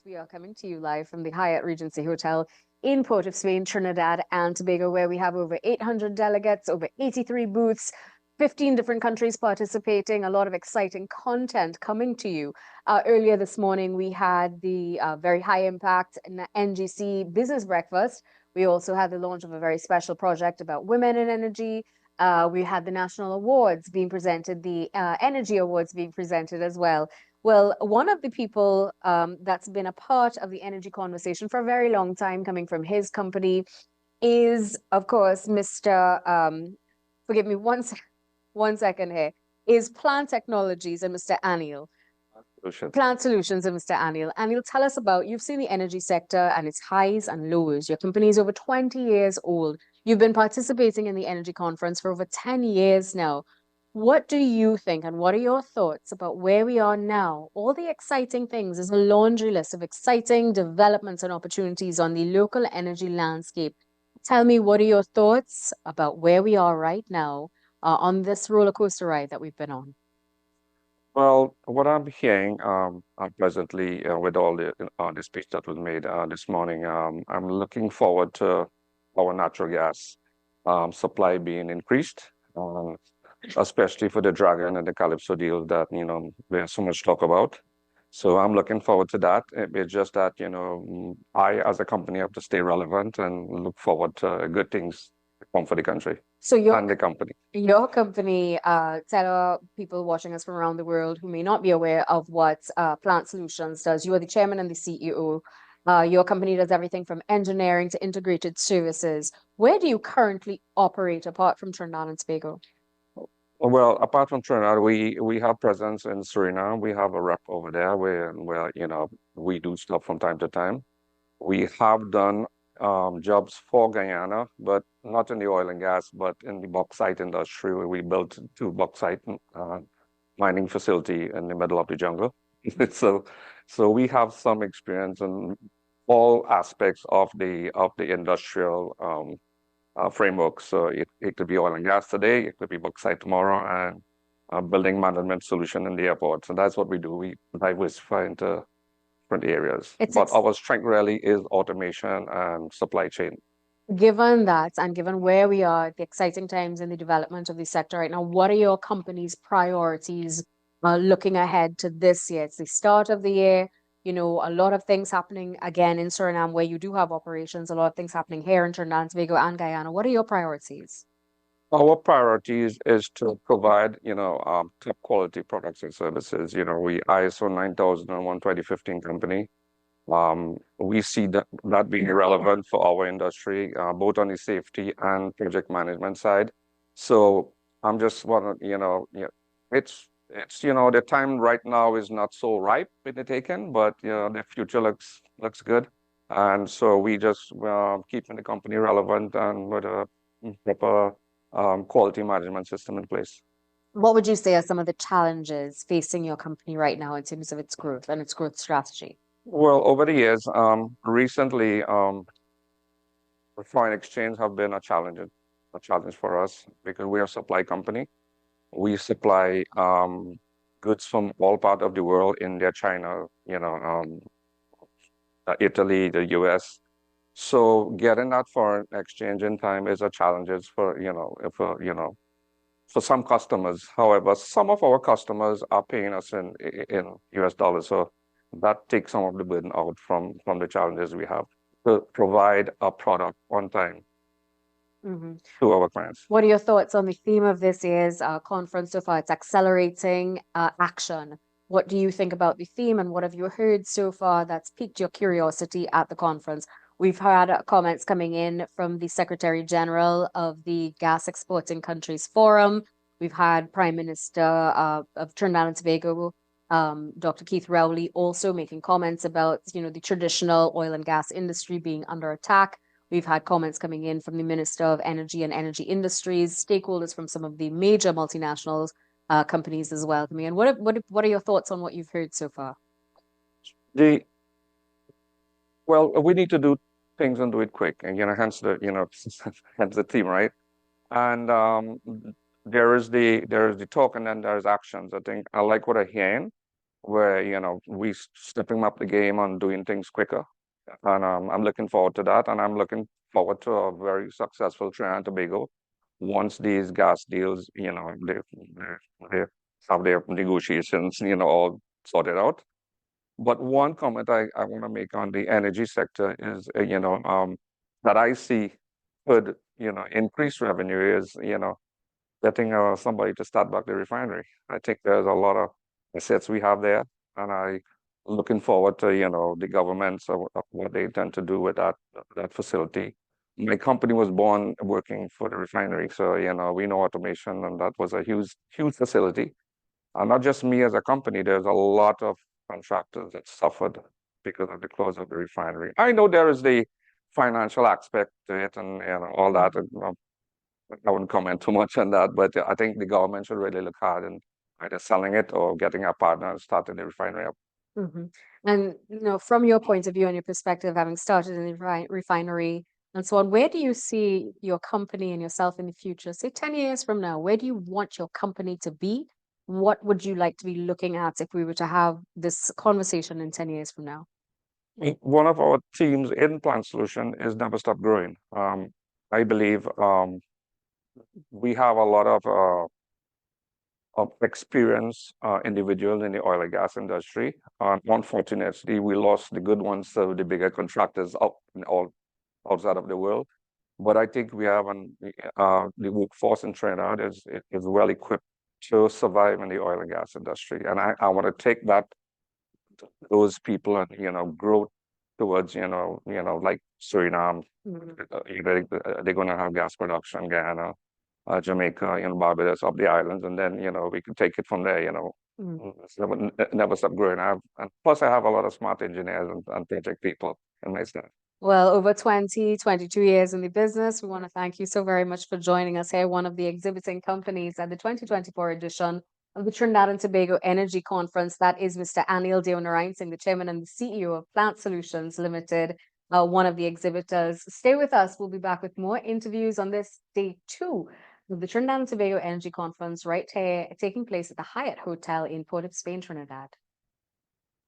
We are coming to you live from the Hyatt Regency Hotel in Port of Spain, Trinidad and Tobago, where we have over 800 delegates, over 83 booths, 15 different countries participating, a lot of exciting content coming to you. Earlier this morning, we had the very high impact NGC business breakfast. We also had the launch of a very special project about women in energy. We had the national awards being presented, the energy awards being presented as well. Well, one of the people that's been a part of the energy conversation for a very long time, coming from his company, is, of course, Mr. Forgive me one second here, is Plant Technologies and Mr. Anil. Plant Solutions and Mr. Anil. Anil, tell us about, you've seen the energy sector and its highs and lows. Your company is over 20 years old. You've been participating in the energy conference for over 10 years now. What do you think and what are your thoughts about where we are now? All the exciting things is a laundry list of exciting developments and opportunities on the local energy landscape. Tell me, what are your thoughts about where we are right now on this roller coaster ride that we've been on? Well, what I'm hearing presently with all the speech that was made this morning, I'm looking forward to our natural gas supply being increased, especially for the Dragon and the Calypso deal that there's so much talk about. So I'm looking forward to that. It's just that I as a company have to stay relevant and look forward to good things to come for the country So and the company. your company, tell our people watching us from around the world who may not be aware of what Plant Solutions does. You are the chairman and the CEO. Your company does everything from engineering to integrated services. Where do you currently operate apart from Trinidad and Tobago? Well, apart from Trinidad, we have presence in Suriname. We have a rep over there where we do stuff from time to time. We have done jobs for Guyana, but not in the oil and gas, but in the bauxite industry, where we built two bauxite mining facility in the middle of the jungle. So we have some experience in all aspects of the industrial framework. So it could be oil and gas today, it could be bauxite tomorrow, and building management solution in the airport. So that's what we do. We diversify into different areas. But our strength really is automation and supply chain. Given that, and given where we are, the exciting times in the development of the sector right now, what are your company's priorities looking ahead to this year? It's the start of the year. A lot of things happening again in Suriname where you do have operations, a lot of things happening here in Trinidad and Tobago and Guyana. What are your priorities? Our priorities is to provide, top quality products and services. We ISO 9001 2015 company. We see that being relevant for our industry, both on the safety and project management side. So I'm just want to, it's the time right now is not so ripe in the taken, but the future looks good, and so we just keeping the company relevant and with a proper quality management system in place. What would you say are some of the challenges facing your company right now in terms of its growth and its growth strategy? Well, over the years, recently, foreign exchange have been a challenge for us because we are a supply company. We supply goods from all parts of the world, India, China, Italy, the US. So getting that foreign exchange in time is a challenge for some customers. However, some of our customers are paying us in US dollars. So that takes some of the burden out from the challenges we have to provide a product on time to our clients. What are your thoughts on the theme of this year's conference so far? It's accelerating action. What do you think about the theme and what have you heard so far that's piqued your curiosity at the conference? We've had comments coming in from the Secretary General of the Gas Exporting Countries Forum. We've had Prime Minister of Trinidad and Tobago, Dr. Keith Rowley, also making comments about the traditional oil and gas industry being under attack. We've had comments coming in from the Minister of Energy and Energy Industries, stakeholders from some of the major multinationals companies as well coming in. What are your thoughts on what you've heard so far? Well, we need to do things and do it quick, and hence the hence the theme, right? And there is the talk, and then there's actions. I think I like what I'm hearing. where, we stepping up the game on doing things quicker. And I'm looking forward to that. And I'm looking forward to a very successful Trinidad and Tobago once these gas deals, they have their negotiations, all sorted out. But one comment I want to make on the energy sector is, that I see could, increase revenue is, getting somebody to start back the refinery. I think there's a lot of assets we have there, and I looking forward to, the governments of what they intend to do with that facility. My company was born working for the refinery, so, we know automation, and that was a huge facility. And not just me as a company, there's a lot of contractors that suffered because of the close of the refinery. I know there is the financial aspect to it and, all that. I wouldn't comment too much on that, but I think the government should really look hard in either selling it or getting a partner and starting the refinery up. Mhm. And from your point of view and your perspective, having started in the refinery and so on, where do you see your company and yourself in the future? Say 10 years from now, where do you want your company to be? What would you like to be looking at if we were to have this conversation in 10 years from now? One of our teams in Plant Solution is Never Stop Growing. I believe we have a lot of experienced individuals in the oil and gas industry. Unfortunately, we lost the good ones, so the bigger contractors out in all outside of the world. But I think we have the workforce in Trinidad is well equipped to survive in the oil and gas industry, and I want to take those people and grow towards like Suriname. Mhm. They're going to have gas production, Guyana, Jamaica, Barbados, up the islands, and then we can take it from there. Mm. Never stop growing. And plus I have a lot of smart engineers and project people in my staff. Well, over 22 years in the business, we want to thank you so very much for joining us here, one of the exhibiting companies at the 2024 edition of the Trinidad and Tobago Energy Conference. That is Mr. Anil Deonarayan, the chairman and the CEO of Plant Solutions Limited, one of the exhibitors. Stay with us. We'll be back with more interviews on this day 2 of the Trinidad and Tobago Energy Conference right here, taking place at the Hyatt Hotel in Port of Spain, Trinidad.